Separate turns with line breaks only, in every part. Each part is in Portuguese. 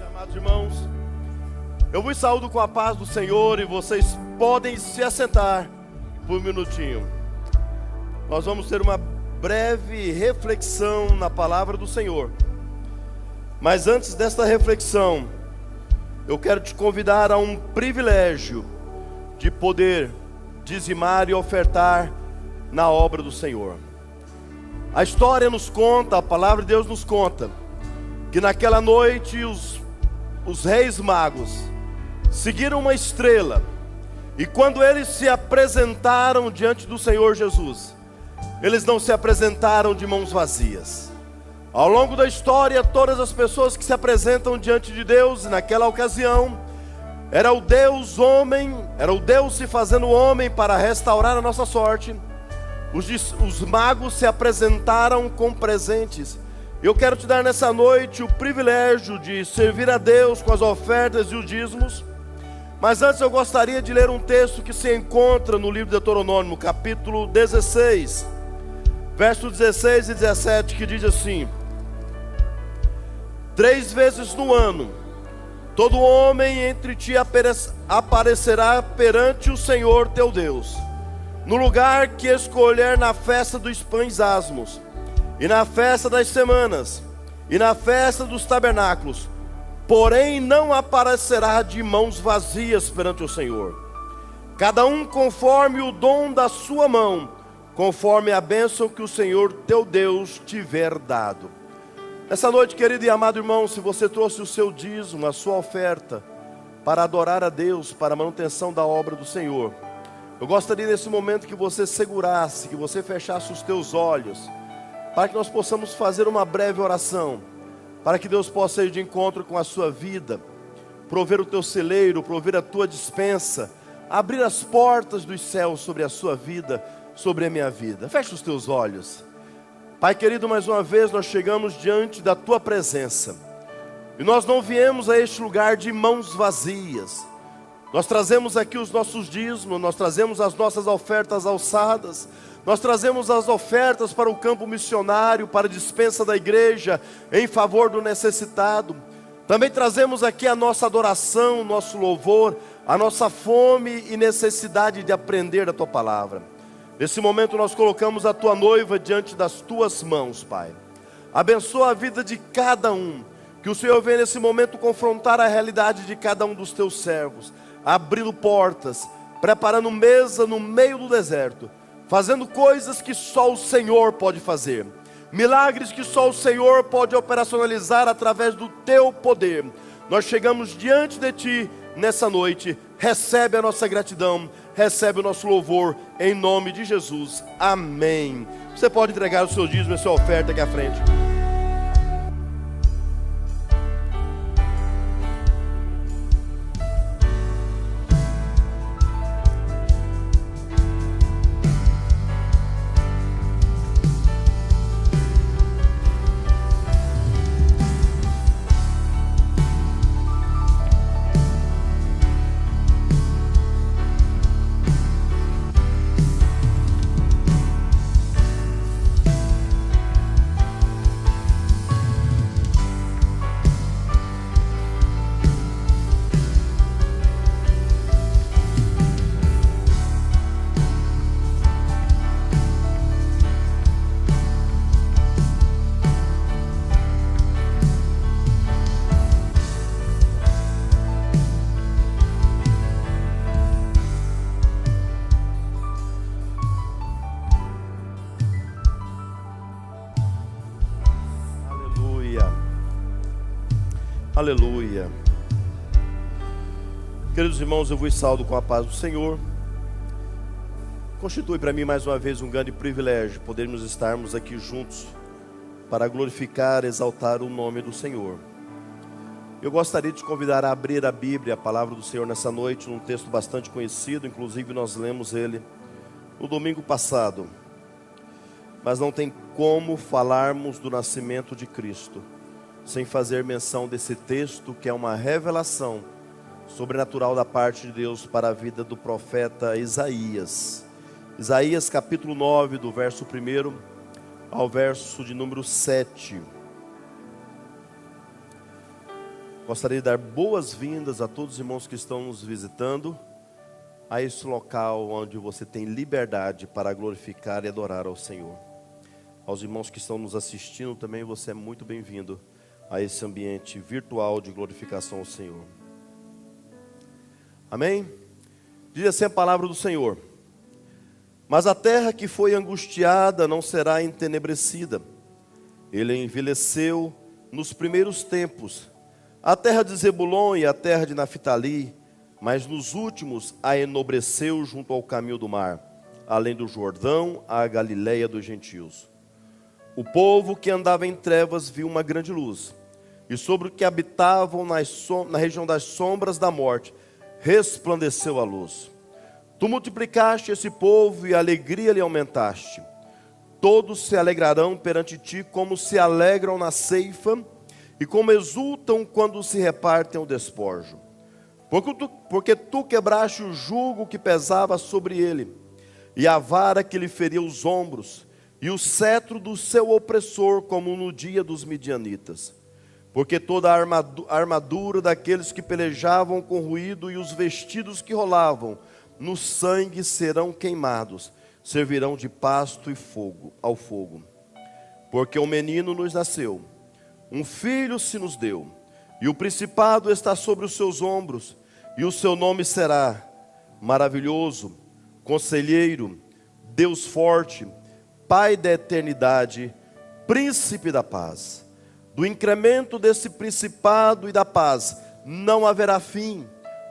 Amados irmãos, eu vos saúdo com a paz do Senhor e vocês podem se assentar por um minutinho. Nós vamos ter uma breve reflexão na palavra do Senhor. Mas antes desta reflexão, eu quero te convidar a um privilégio de poder dizimar e ofertar na obra do Senhor. A história nos conta, a palavra de Deus nos conta, que naquela noite os reis magos seguiram uma estrela, e quando eles se apresentaram diante do Senhor Jesus, eles não se apresentaram de mãos vazias. Ao longo da história, todas as pessoas que se apresentam diante de Deus, naquela ocasião, era o Deus homem, era o Deus se fazendo homem para restaurar a nossa sorte. Os magos se apresentaram com presentes. Eu quero te dar nessa noite o privilégio de servir a Deus com as ofertas e os dízimos. Mas antes eu gostaria de ler um texto que se encontra no livro de Deuteronômio, capítulo 16, versos 16 e 17, que diz assim: 3 vezes no ano, todo homem entre ti aparecerá perante o Senhor teu Deus, no lugar que escolher na festa dos pães asmos, e na festa das semanas, e na festa dos tabernáculos. Porém não aparecerá de mãos vazias perante o Senhor, cada um conforme o dom da sua mão, conforme a bênção que o Senhor teu Deus tiver dado. Essa noite, querido e amado irmão, se você trouxe o seu dízimo, a sua oferta, para adorar a Deus, para a manutenção da obra do Senhor, eu gostaria nesse momento que você segurasse, que você fechasse os teus olhos, para que nós possamos fazer uma breve oração, para que Deus possa ir de encontro com a sua vida, prover o teu celeiro, prover a tua despensa, abrir as portas dos céus sobre a sua vida, sobre a minha vida. Feche os teus olhos. Pai querido, mais uma vez nós chegamos diante da tua presença, e nós não viemos a este lugar de mãos vazias. Nós trazemos aqui os nossos dízimos, nós trazemos as nossas ofertas alçadas, nós trazemos as ofertas para o campo missionário, para a despensa da igreja, em favor do necessitado. Também trazemos aqui a nossa adoração, o nosso louvor, a nossa fome e necessidade de aprender a tua palavra. Nesse momento nós colocamos a tua noiva diante das tuas mãos, Pai. Abençoa a vida de cada um, que o Senhor venha nesse momento confrontar a realidade de cada um dos teus servos, abrindo portas, preparando mesa no meio do deserto, fazendo coisas que só o Senhor pode fazer, milagres que só o Senhor pode operacionalizar através do teu poder. Nós chegamos diante de ti nessa noite, recebe a nossa gratidão, recebe o nosso louvor, em nome de Jesus, amém. Você pode entregar o seu dízimo e a sua oferta aqui à frente. Aleluia. Queridos irmãos, eu vos saúdo com a paz do Senhor. Constitui para mim mais uma vez um grande privilégio podermos estarmos aqui juntos para glorificar, exaltar o nome do Senhor. Eu gostaria de te convidar a abrir a Bíblia, a palavra do Senhor nessa noite, num texto bastante conhecido, inclusive nós lemos ele no domingo passado. Mas não tem como falarmos do nascimento de Cristo sem fazer menção desse texto, que é uma revelação sobrenatural da parte de Deus para a vida do profeta Isaías. Isaías capítulo 9, do verso 1 ao verso de número 7. Gostaria de dar boas-vindas a todos os irmãos que estão nos visitando a esse local onde você tem liberdade para glorificar e adorar ao Senhor. Aos irmãos que estão nos assistindo também, você é muito bem-vindo a esse ambiente virtual de glorificação ao Senhor. Amém? Diz assim a palavra do Senhor: mas a terra que foi angustiada não será entenebrecida. Ele envelheceu nos primeiros tempos, a terra de Zebulon e a terra de Naftali, mas nos últimos a enobreceu junto ao caminho do mar, além do Jordão, a Galileia dos gentios. O povo que andava em trevas viu uma grande luz, e sobre os que habitavam na região das sombras da morte, resplandeceu a luz. Tu multiplicaste esse povo e a alegria lhe aumentaste. Todos se alegrarão perante ti, como se alegram na ceifa, e como exultam quando se repartem o despojo. Porque tu quebraste o jugo que pesava sobre ele, e a vara que lhe feria os ombros, e o cetro do seu opressor, como no dia dos midianitas. Porque toda a armadura daqueles que pelejavam com ruído e os vestidos que rolavam no sangue serão queimados, servirão de pasto e fogo ao fogo. Porque um menino nos nasceu, um filho se nos deu, e o principado está sobre os seus ombros, e o seu nome será Maravilhoso, Conselheiro, Deus Forte, Pai da Eternidade, Príncipe da Paz. Do incremento desse principado e da paz não haverá fim,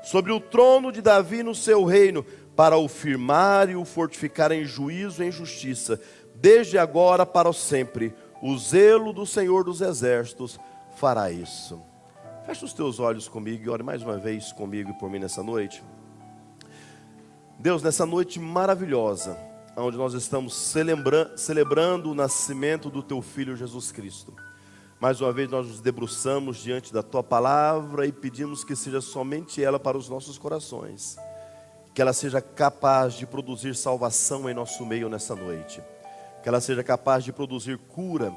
sobre o trono de Davi no seu reino, para o firmar e o fortificar em juízo e em justiça, desde agora para o sempre. O zelo do Senhor dos Exércitos fará isso. Fecha os teus olhos comigo e ore mais uma vez comigo e por mim nessa noite. Deus, nessa noite maravilhosa, onde nós estamos celebrando o nascimento do Teu Filho Jesus Cristo, mais uma vez nós nos debruçamos diante da Tua Palavra e pedimos que seja somente ela para os nossos corações, que ela seja capaz de produzir salvação em nosso meio nessa noite, que ela seja capaz de produzir cura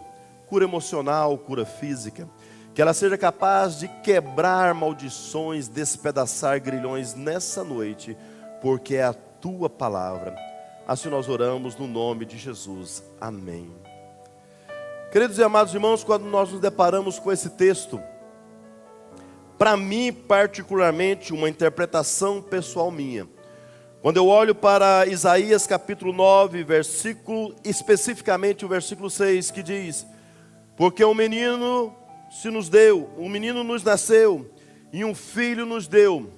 emocional, cura física, que ela seja capaz de quebrar maldições, despedaçar grilhões nessa noite, porque é a Tua Palavra. Assim nós oramos no nome de Jesus, amém. Queridos e amados irmãos, quando nós nos deparamos com esse texto, para mim particularmente, uma interpretação pessoal minha, quando eu olho para Isaías capítulo 9, especificamente o versículo 6, que diz: porque um menino se nos deu, um menino nos nasceu, e um filho nos deu.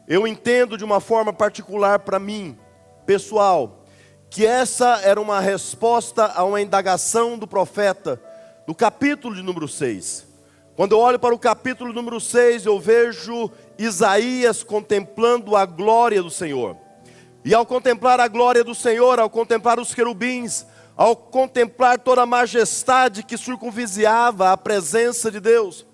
Eu entendo de uma forma particular para mim, pessoal, que essa era uma resposta a uma indagação do profeta, do capítulo de número 6. Quando eu olho para o capítulo número 6, eu vejo Isaías contemplando a glória do Senhor. E ao contemplar a glória do Senhor, ao contemplar os querubins, ao contemplar toda a majestade que circunvizinava a presença de Deus,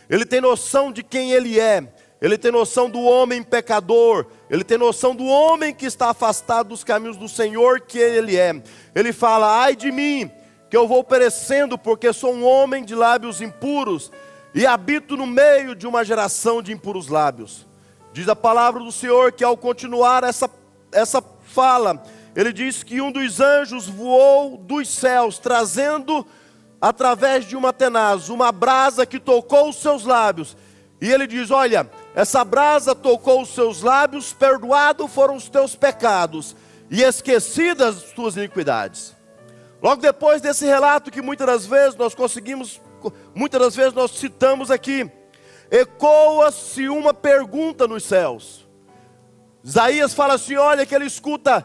ele tem noção de quem ele é, ele tem noção do homem pecador, ele tem noção do homem que está afastado dos caminhos do Senhor que ele é. Ele fala: ai de mim, que eu vou perecendo, porque sou um homem de lábios impuros, e habito no meio de uma geração de impuros lábios. Diz a palavra do Senhor que ao continuar essa fala, ele diz que um dos anjos voou dos céus, trazendo através de uma tenaz, uma brasa que tocou os seus lábios. E ele diz: olha, essa brasa tocou os seus lábios, perdoados foram os teus pecados, e esquecidas as tuas iniquidades. Logo depois desse relato que muitas das vezes nós citamos aqui, ecoa-se uma pergunta nos céus. Isaías fala assim: olha, que ele escuta: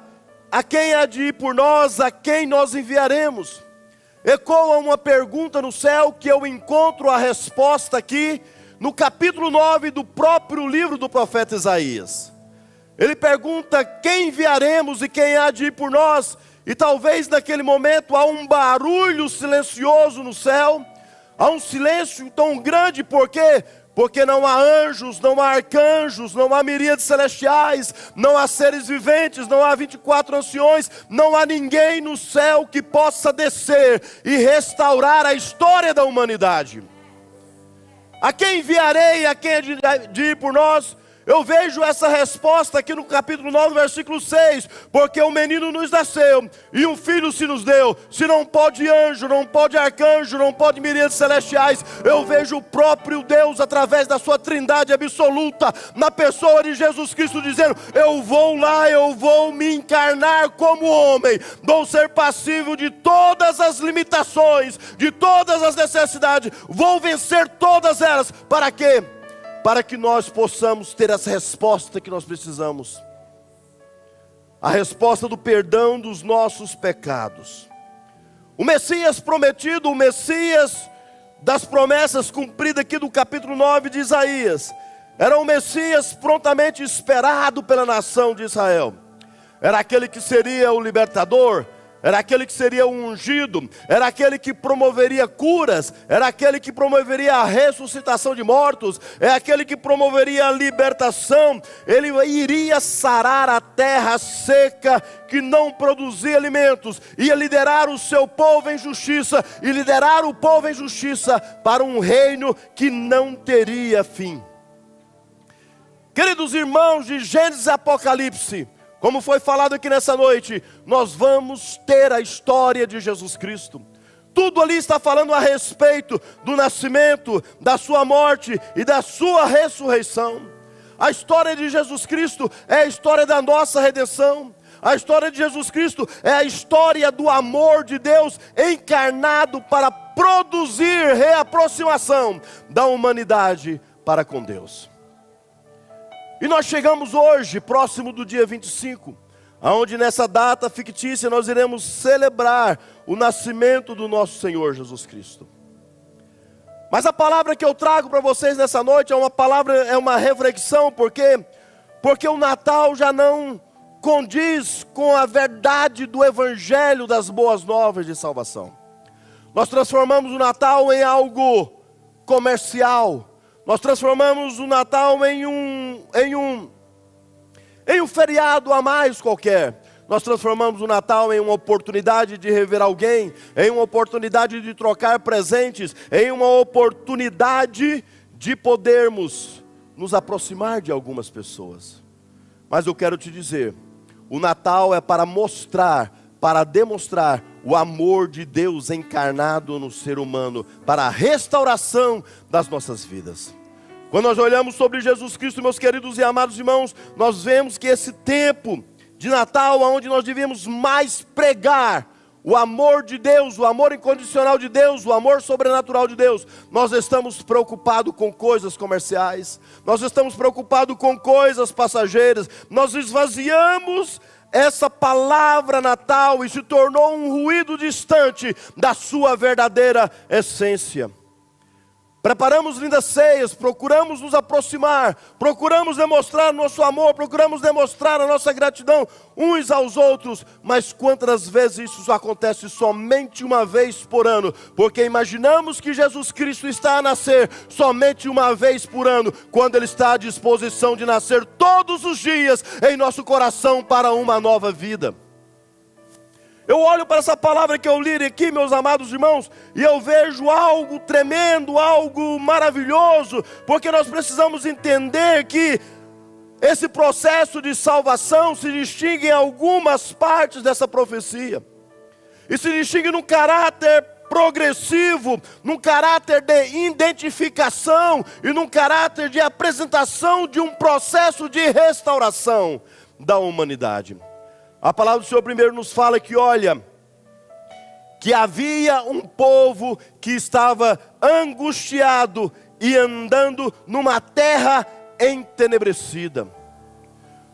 a quem há de ir por nós, a quem nós enviaremos? Ecoa uma pergunta no céu que eu encontro a resposta aqui no capítulo 9 do próprio livro do profeta Isaías. Ele pergunta: quem enviaremos e quem há de ir por nós? E talvez naquele momento há um barulho silencioso no céu, há um silêncio tão grande, por quê? Porque não há anjos, não há arcanjos, não há miríades celestiais, não há seres viventes, não há 24 anciões, não há ninguém no céu que possa descer e restaurar a história da humanidade. A quem enviarei, a quem há de ir por nós? Eu vejo essa resposta aqui no capítulo 9, versículo 6. Porque um menino nos nasceu, e um filho se nos deu. Se não pode anjo, não pode arcanjo, não pode miríades celestiais, eu vejo o próprio Deus, através da sua trindade absoluta, na pessoa de Jesus Cristo, dizendo: eu vou lá, eu vou me encarnar como homem, vou ser passível de todas as limitações, de todas as necessidades, vou vencer todas elas. Para quê? Para que nós possamos ter essa resposta que nós precisamos. A resposta do perdão dos nossos pecados. O Messias prometido, o Messias das promessas cumpridas aqui do capítulo 9 de Isaías, era o Messias prontamente esperado pela nação de Israel. Era aquele que seria o libertador, era aquele que seria o ungido, era aquele que promoveria curas, era aquele que promoveria a ressuscitação de mortos, é aquele que promoveria a libertação. Ele iria sarar a terra seca que não produzia alimentos, ia liderar o seu povo em justiça, e liderar o povo em justiça para um reino que não teria fim. Queridos irmãos, de Gênesis e Apocalipse, como foi falado aqui nessa noite, nós vamos ter a história de Jesus Cristo. Tudo ali está falando a respeito do nascimento, da sua morte e da sua ressurreição. A história de Jesus Cristo é a história da nossa redenção. A história de Jesus Cristo é a história do amor de Deus encarnado para produzir reaproximação da humanidade para com Deus. E nós chegamos hoje, próximo do dia 25, aonde nessa data fictícia nós iremos celebrar o nascimento do nosso Senhor Jesus Cristo. Mas a palavra que eu trago para vocês nessa noite é uma reflexão, porque o Natal já não condiz com a verdade do Evangelho das boas novas de salvação. Nós transformamos o Natal em algo comercial. Nós transformamos o Natal em um feriado a mais qualquer. Nós transformamos o Natal em uma oportunidade de rever alguém, em uma oportunidade de trocar presentes, em uma oportunidade de podermos nos aproximar de algumas pessoas. Mas eu quero te dizer, o Natal é para mostrar, para demonstrar o amor de Deus encarnado no ser humano, para a restauração das nossas vidas. Quando nós olhamos sobre Jesus Cristo, meus queridos e amados irmãos, nós vemos que esse tempo de Natal, onde nós devíamos mais pregar o amor de Deus, o amor incondicional de Deus, o amor sobrenatural de Deus, nós estamos preocupados com coisas comerciais, nós estamos preocupados com coisas passageiras, nós esvaziamos essa palavra Natal e se tornou um ruído distante da sua verdadeira essência. Preparamos lindas ceias, procuramos nos aproximar, procuramos demonstrar nosso amor, procuramos demonstrar a nossa gratidão uns aos outros, mas quantas vezes isso acontece somente uma vez por ano? Porque imaginamos que Jesus Cristo está a nascer somente uma vez por ano, quando Ele está à disposição de nascer todos os dias em nosso coração para uma nova vida. Eu olho para essa palavra que eu li aqui, meus amados irmãos, e eu vejo algo tremendo, algo maravilhoso, porque nós precisamos entender que esse processo de salvação se distingue em algumas partes dessa profecia, e se distingue num caráter progressivo, num caráter de identificação e num caráter de apresentação de um processo de restauração da humanidade. A palavra do Senhor primeiro nos fala que, olha, que havia um povo que estava angustiado e andando numa terra entenebrecida.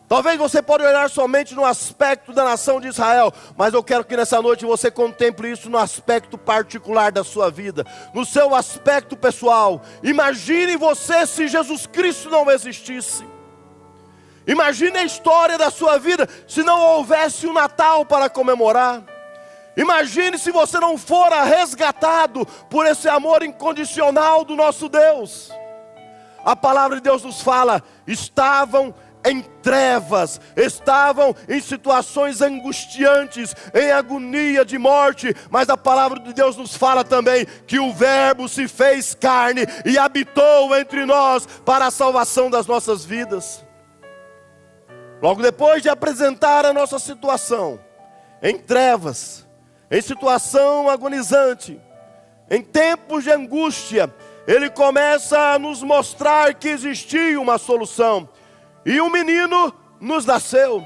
Talvez você pode olhar somente no aspecto da nação de Israel, mas eu quero que nessa noite você contemple isso no aspecto particular da sua vida, no seu aspecto pessoal. Imagine você se Jesus Cristo não existisse. Imagine a história da sua vida se não houvesse um Natal para comemorar. Imagine se você não fora resgatado por esse amor incondicional do nosso Deus. A palavra de Deus nos fala, estavam em trevas, estavam em situações angustiantes, em agonia de morte, mas a palavra de Deus nos fala também que o Verbo se fez carne e habitou entre nós para a salvação das nossas vidas. Logo depois de apresentar a nossa situação, em trevas, em situação agonizante, em tempos de angústia, Ele começa a nos mostrar que existia uma solução. E um menino nos nasceu,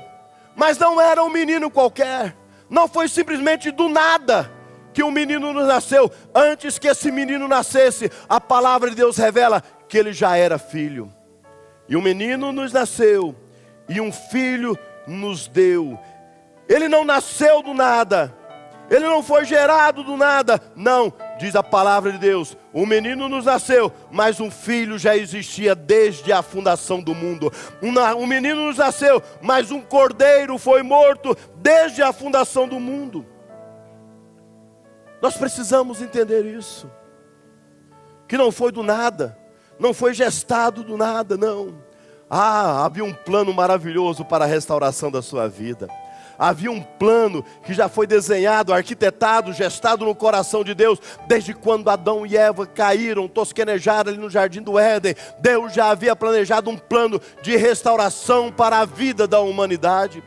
mas não era um menino qualquer, não foi simplesmente do nada que um menino nos nasceu. Antes que esse menino nascesse, a palavra de Deus revela que ele já era filho. E um menino nos nasceu, e um filho nos deu. Ele não nasceu do nada, ele não foi gerado do nada, não. Diz a palavra de Deus, um menino nos nasceu, mas um filho já existia desde a fundação do mundo. Um menino nos nasceu, mas um cordeiro foi morto desde a fundação do mundo. Nós precisamos entender isso, que não foi do nada, não foi gestado do nada, não. Havia um plano maravilhoso para a restauração da sua vida. Havia um plano que já foi desenhado, arquitetado, gestado no coração de Deus, desde quando Adão e Eva caíram, tosquenejaram ali no jardim do Éden. Deus já havia planejado um plano de restauração para a vida da humanidade.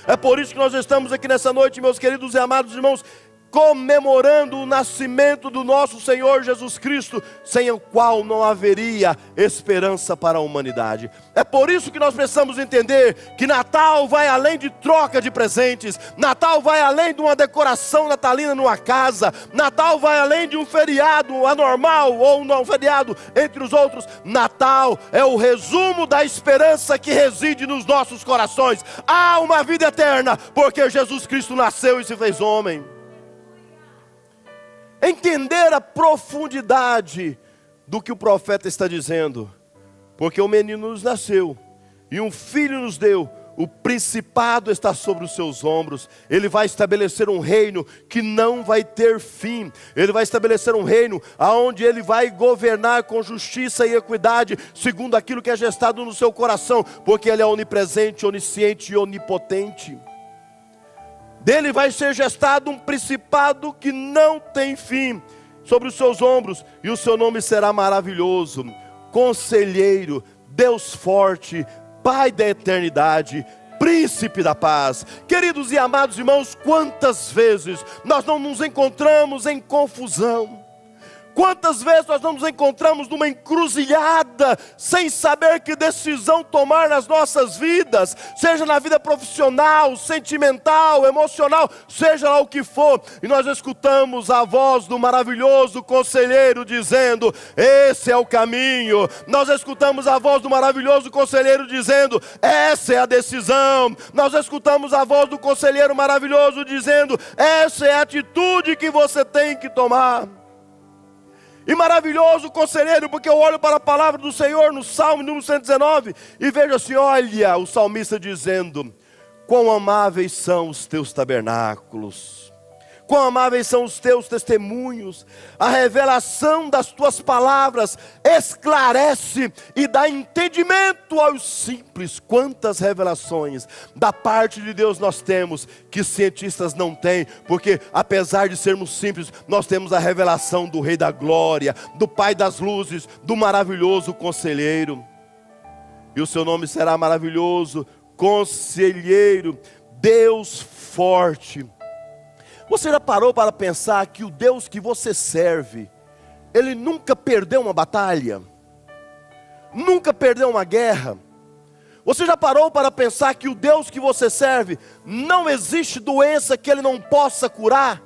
É por isso que nós estamos aqui nessa noite, meus queridos e amados irmãos, comemorando o nascimento do nosso Senhor Jesus Cristo, sem o qual não haveria esperança para a humanidade. É por isso que nós precisamos entender que Natal vai além de troca de presentes, Natal vai além de uma decoração natalina numa casa, Natal vai além de um feriado anormal ou um feriado entre os outros. Natal é o resumo da esperança que reside nos nossos corações. Há uma vida eterna, porque Jesus Cristo nasceu e se fez homem. Entender a profundidade do que o profeta está dizendo, porque o menino nos nasceu, e um filho nos deu, o principado está sobre os seus ombros. Ele vai estabelecer um reino que não vai ter fim. Ele vai estabelecer um reino onde ele vai governar com justiça e equidade, segundo aquilo que é gestado no seu coração, porque ele é onipresente, onisciente e onipotente. Dele vai ser gestado um principado que não tem fim sobre os seus ombros, e o seu nome será maravilhoso, Conselheiro, Deus forte, Pai da eternidade, Príncipe da paz. Queridos e amados irmãos, quantas vezes nós não nos encontramos em confusão? Quantas vezes nós não nos encontramos numa encruzilhada, sem saber que decisão tomar nas nossas vidas, seja na vida profissional, sentimental, emocional, seja lá o que for, e nós escutamos a voz do maravilhoso conselheiro dizendo, esse é o caminho. Nós escutamos a voz do maravilhoso conselheiro dizendo, essa é a decisão. Nós escutamos a voz do conselheiro maravilhoso dizendo, essa é a atitude que você tem que tomar. E maravilhoso conselheiro, porque eu olho para a palavra do Senhor no Salmo número 119 e vejo assim, olha o salmista dizendo, quão amáveis são os teus tabernáculos, quão amáveis são os teus testemunhos, a revelação das tuas palavras esclarece e dá entendimento aos simples. Quantas revelações da parte de Deus nós temos, que cientistas não têm, porque apesar de sermos simples, nós temos a revelação do Rei da Glória, do Pai das Luzes, do maravilhoso Conselheiro. E o seu nome será maravilhoso, Conselheiro, Deus forte. Você já parou para pensar que o Deus que você serve, Ele nunca perdeu uma batalha? Nunca perdeu uma guerra? Você já parou para pensar que o Deus que você serve, não existe doença que Ele não possa curar?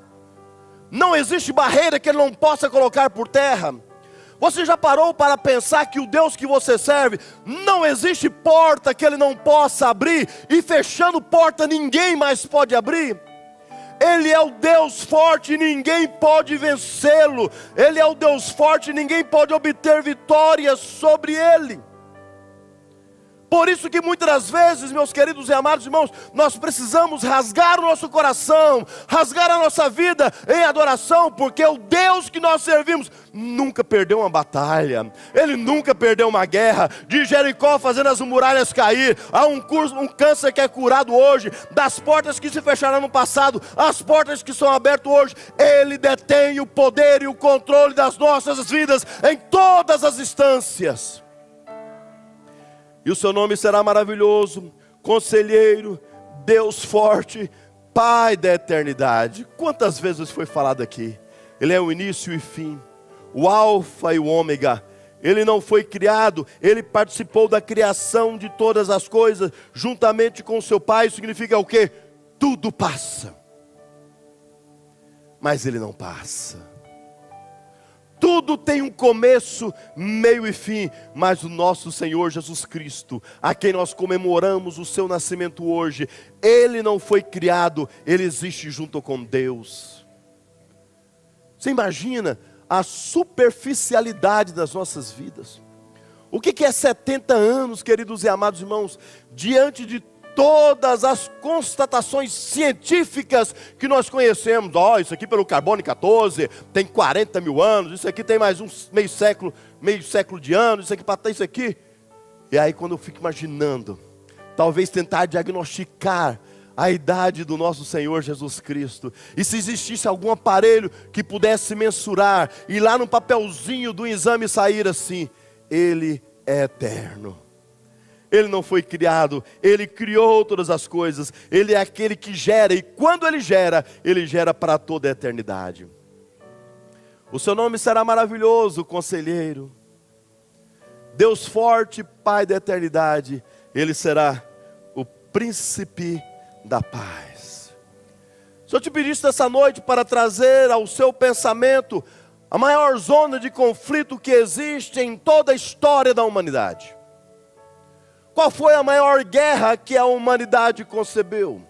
Não existe barreira que Ele não possa colocar por terra? Você já parou para pensar que o Deus que você serve, não existe porta que Ele não possa abrir, e fechando porta ninguém mais pode abrir? Ele é o Deus forte, ninguém pode vencê-lo. Ele é o Deus forte, ninguém pode obter vitória sobre Ele. Por isso que muitas das vezes, meus queridos e amados irmãos, nós precisamos rasgar o nosso coração, rasgar a nossa vida em adoração, porque o Deus que nós servimos nunca perdeu uma batalha, Ele nunca perdeu uma guerra. De Jericó fazendo as muralhas cair, há um câncer que é curado hoje, das portas que se fecharam no passado, as portas que são abertas hoje. Ele detém o poder e o controle das nossas vidas em todas as instâncias. E o seu nome será maravilhoso, Conselheiro, Deus forte, Pai da eternidade. Quantas vezes foi falado aqui? Ele é o início e fim, o alfa e o ômega. Ele não foi criado, ele participou da criação de todas as coisas, juntamente com o seu Pai. Significa o quê? Tudo passa, mas ele não passa. Tudo tem um começo, meio e fim, mas o nosso Senhor Jesus Cristo, a quem nós comemoramos o seu nascimento hoje, Ele não foi criado, Ele existe junto com Deus. Você imagina a superficialidade das nossas vidas? O que é 70 anos, queridos e amados irmãos, diante de todas as constatações científicas que nós conhecemos? Isso aqui pelo carbono 14 tem 40 mil anos, isso aqui tem mais meio século de anos, isso aqui para isso aqui. E aí quando eu fico imaginando, talvez tentar diagnosticar a idade do nosso Senhor Jesus Cristo, e se existisse algum aparelho que pudesse mensurar, e lá no papelzinho do exame sair assim: Ele é eterno. Ele não foi criado, Ele criou todas as coisas, Ele é aquele que gera, e quando Ele gera para toda a eternidade. O seu nome será maravilhoso, Conselheiro, Deus forte, Pai da eternidade. Ele será o Príncipe da paz. Se eu te pedisse nessa noite para trazer ao seu pensamento a maior zona de conflito que existe em toda a história da humanidade, qual foi a maior guerra que a humanidade concebeu?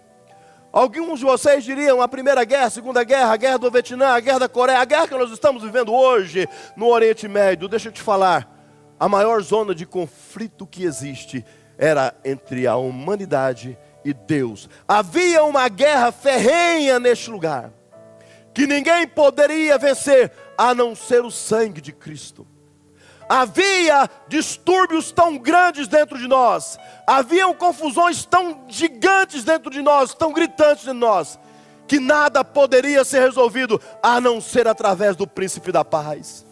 Alguns de vocês diriam a Primeira Guerra, a Segunda Guerra, a Guerra do Vietnã, a Guerra da Coreia, a guerra que nós estamos vivendo hoje no Oriente Médio. Deixa eu te falar, a maior zona de conflito que existe era entre a humanidade e Deus. Havia uma guerra ferrenha neste lugar, que ninguém poderia vencer, a não ser o sangue de Cristo. Havia distúrbios tão grandes dentro de nós, haviam confusões tão gigantes dentro de nós, tão gritantes em nós, que nada poderia ser resolvido, a não ser através do Príncipe da Paz.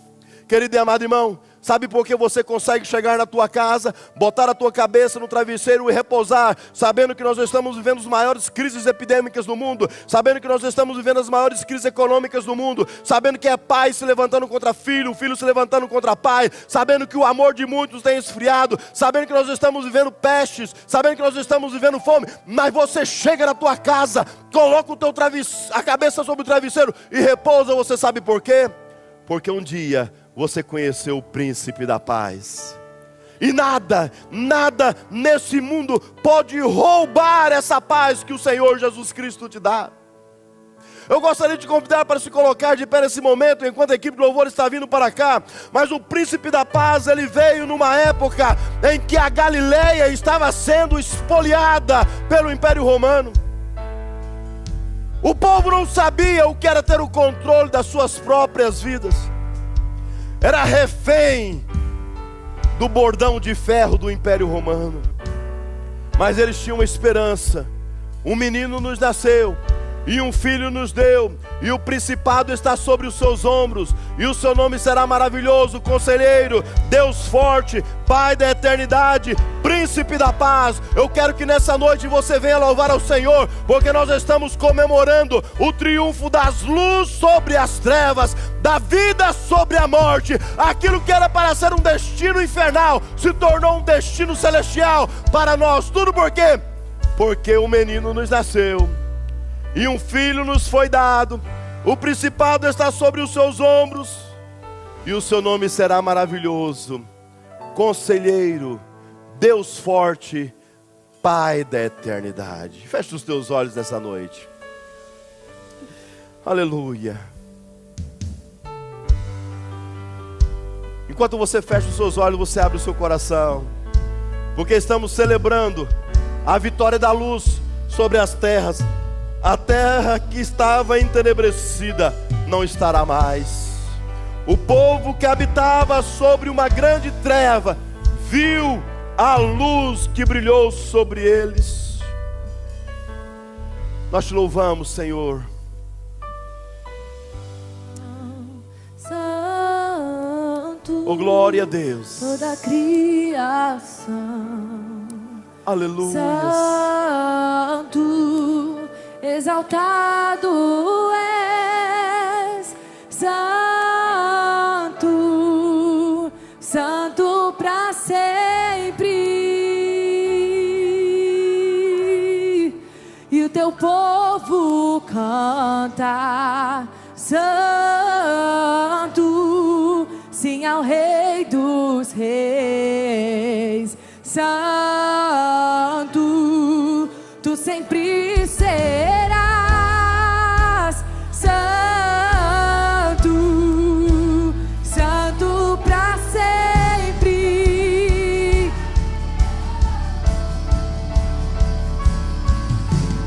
Querido e amado irmão, sabe por que você consegue chegar na tua casa, botar a tua cabeça no travesseiro e repousar, sabendo que nós estamos vivendo as maiores crises epidêmicas do mundo, sabendo que nós estamos vivendo as maiores crises econômicas do mundo, sabendo que é pai se levantando contra filho, filho se levantando contra pai, sabendo que o amor de muitos tem esfriado, sabendo que nós estamos vivendo pestes, sabendo que nós estamos vivendo fome, mas você chega na tua casa, coloca a cabeça sobre o travesseiro e repousa. Você sabe por quê? Porque um dia você conheceu o Príncipe da Paz. E nada nesse mundo pode roubar essa paz que o Senhor Jesus Cristo te dá. Eu gostaria de convidar para se colocar de pé nesse momento, enquanto a equipe do louvor está vindo para cá. Mas o Príncipe da Paz, ele veio numa época em que a Galileia estava sendo espoliada pelo Império Romano. O povo não sabia o que era ter o controle das suas próprias vidas. Era refém do bordão de ferro do Império Romano. Mas eles tinham uma esperança. Um menino nos nasceu, e um filho nos deu, e o principado está sobre os seus ombros, e o seu nome será maravilhoso, Conselheiro, Deus forte, Pai da eternidade, Príncipe da paz. Eu quero que nessa noite você venha louvar ao Senhor, porque nós estamos comemorando o triunfo das luzes sobre as trevas, da vida sobre a morte. Aquilo que era para ser um destino infernal se tornou um destino celestial para nós. Tudo por quê? Porque o menino nos nasceu, e um filho nos foi dado, o principado está sobre os seus ombros, e o seu nome será maravilhoso, Conselheiro, Deus forte, Pai da eternidade. Feche os teus olhos nessa noite. Aleluia. Enquanto você fecha os seus olhos, você abre o seu coração. porque estamos celebrando a vitória da luz sobre as terras. A terra que estava entenebrecida não estará mais. O povo que habitava sobre uma grande treva viu a luz que brilhou sobre eles. Nós te louvamos, Senhor.
Santo,
Oh, glória a Deus.
toda a criação.
Aleluia.
Santo, exaltado és. Santo, santo para sempre. E o teu povo canta: Santo, sim ao Rei dos Reis. Santo, tu sempre serás. Santo, santo para sempre.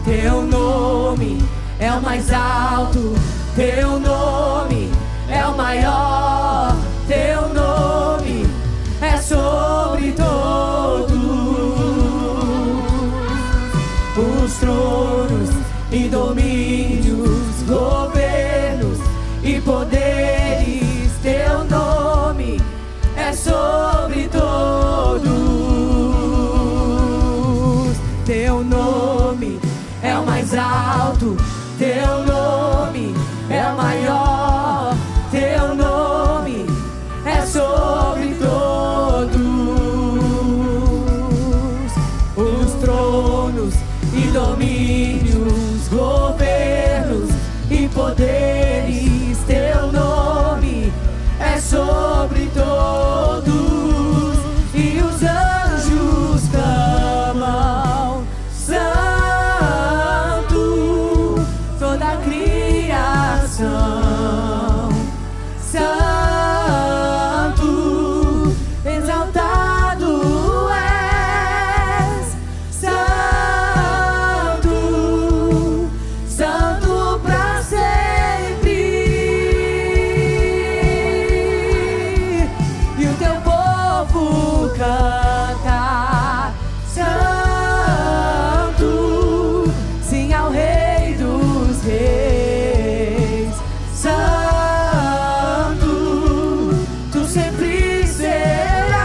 Teu nome é o mais alto, teu nome é o maior, teu nome é sobre todos os tronos e domínios, governos e poderes. Teu nome é sobre todos. Teu nome é o mais alto, teu nome é o maior, teu nome é sobre todos os tronos e domínios, governos e poderes. Teu nome é sobre todos, e os anjos clamam: Santo, toda a criação. Santo, exaltado és. Santo, santo para sempre. E o teu povo canta: Santo, sim ao Rei dos Reis. Santo, tu sempre serás.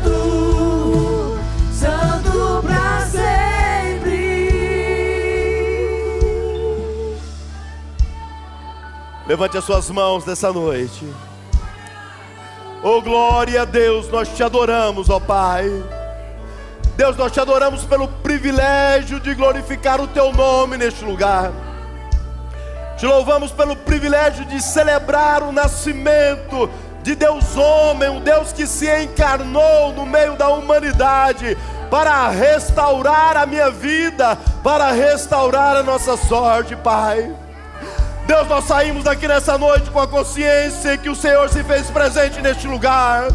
Santo, santo para sempre.
Levante as suas mãos nessa noite. Oh, glória a Deus, nós te adoramos, ó Pai. Deus, nós te adoramos pelo privilégio de glorificar o teu nome neste lugar. Te louvamos pelo privilégio de celebrar o nascimento de Deus homem, um Deus que se encarnou no meio da humanidade para restaurar a minha vida, para restaurar a nossa sorte, Pai. Deus, nós saímos daqui nessa noite com a consciência que o Senhor se fez presente neste lugar.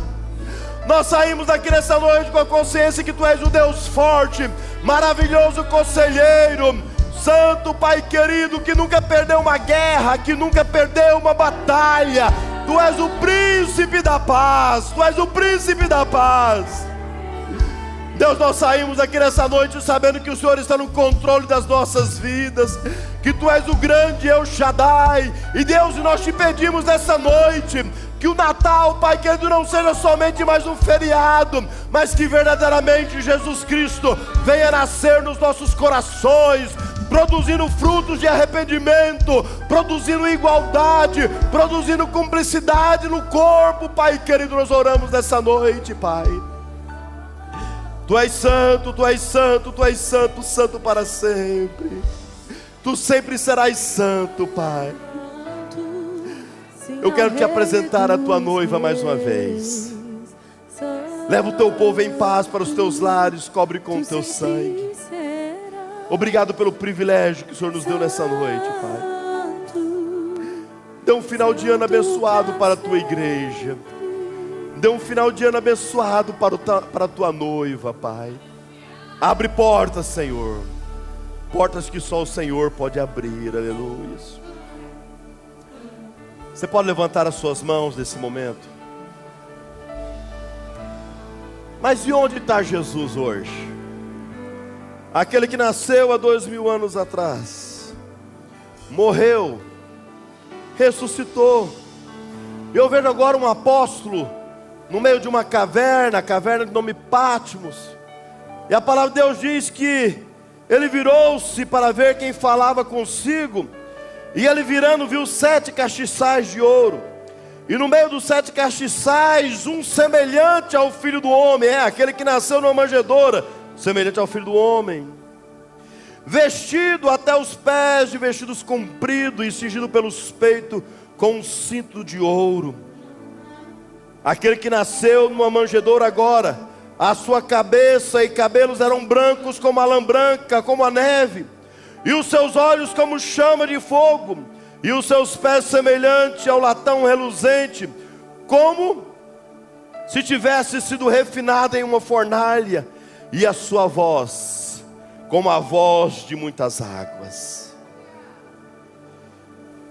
Nós saímos daqui nessa noite com a consciência que Tu és o Deus forte, maravilhoso conselheiro, santo Pai querido, que nunca perdeu uma guerra, que nunca perdeu uma batalha. Tu és o príncipe da paz, Tu és o príncipe da paz. Deus, nós saímos aqui nessa noite sabendo que o Senhor está no controle das nossas vidas, que Tu és o grande El Shaddai. E Deus, nós te pedimos nessa noite que o Natal, Pai querido, não seja somente mais um feriado, mas que verdadeiramente Jesus Cristo venha nascer nos nossos corações, produzindo frutos de arrependimento, produzindo igualdade, produzindo cumplicidade no corpo, Pai querido. Nós oramos nessa noite, Pai. Tu és santo, Tu és santo, Tu és santo, santo para sempre. Tu sempre serás santo, Pai. Eu quero te apresentar a Tua noiva mais uma vez. Leva o Teu povo em paz para os Teus lares, cobre com o Teu sangue. Obrigado pelo privilégio que o Senhor nos deu nessa noite, Pai. Dê um final de ano abençoado para a Tua igreja. Dê um final de ano abençoado para a tua noiva, Pai. Abre portas, Senhor. Portas que só o Senhor pode abrir, aleluia. Você pode levantar as suas mãos nesse momento. Mas e onde está Jesus hoje? Aquele que nasceu há 2000 anos atrás, morreu, ressuscitou. Eu vejo agora um apóstolo no meio de uma caverna, a caverna de nome Patmos. E a palavra de Deus diz que ele virou-se para ver quem falava consigo. E ele virando viu 7 castiçais de ouro. E no meio dos 7 castiçais, um semelhante ao Filho do Homem. Aquele que nasceu numa manjedoura, semelhante ao Filho do Homem. Vestido até os pés de vestidos compridos e cingido pelos peitos com um cinto de ouro. Aquele que nasceu numa manjedoura agora, a sua cabeça e cabelos eram brancos como a lã branca, como a neve, e os seus olhos como chama de fogo, e os seus pés semelhante ao latão reluzente, como se tivesse sido refinado em uma fornalha, e a sua voz como a voz de muitas águas.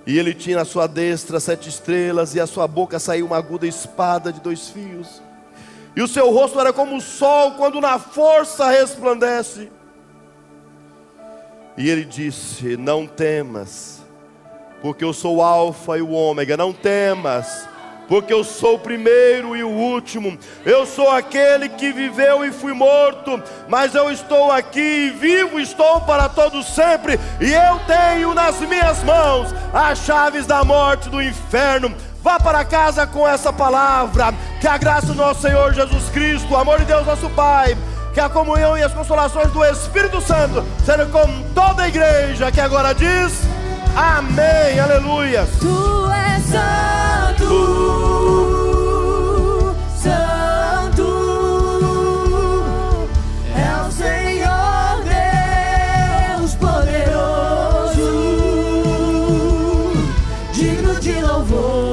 E ele tinha na sua destra 7 estrelas, e a sua boca saiu uma aguda espada de 2 fios. E o seu rosto era como o sol, quando na força resplandece. E ele disse: não temas, porque eu sou o alfa e o ômega. Não temas, porque eu sou o primeiro e o último. Eu sou aquele que viveu e fui morto, mas eu estou aqui e vivo estou para todo sempre. E eu tenho nas minhas mãos as chaves da morte e do inferno. Vá para casa com essa palavra. Que a graça do nosso Senhor Jesus Cristo, o amor de Deus nosso Pai, que a comunhão e as consolações do Espírito Santo sejam com toda a igreja que agora diz amém, aleluia.
Tu és santo, santo, é o Senhor Deus poderoso, digno de louvor.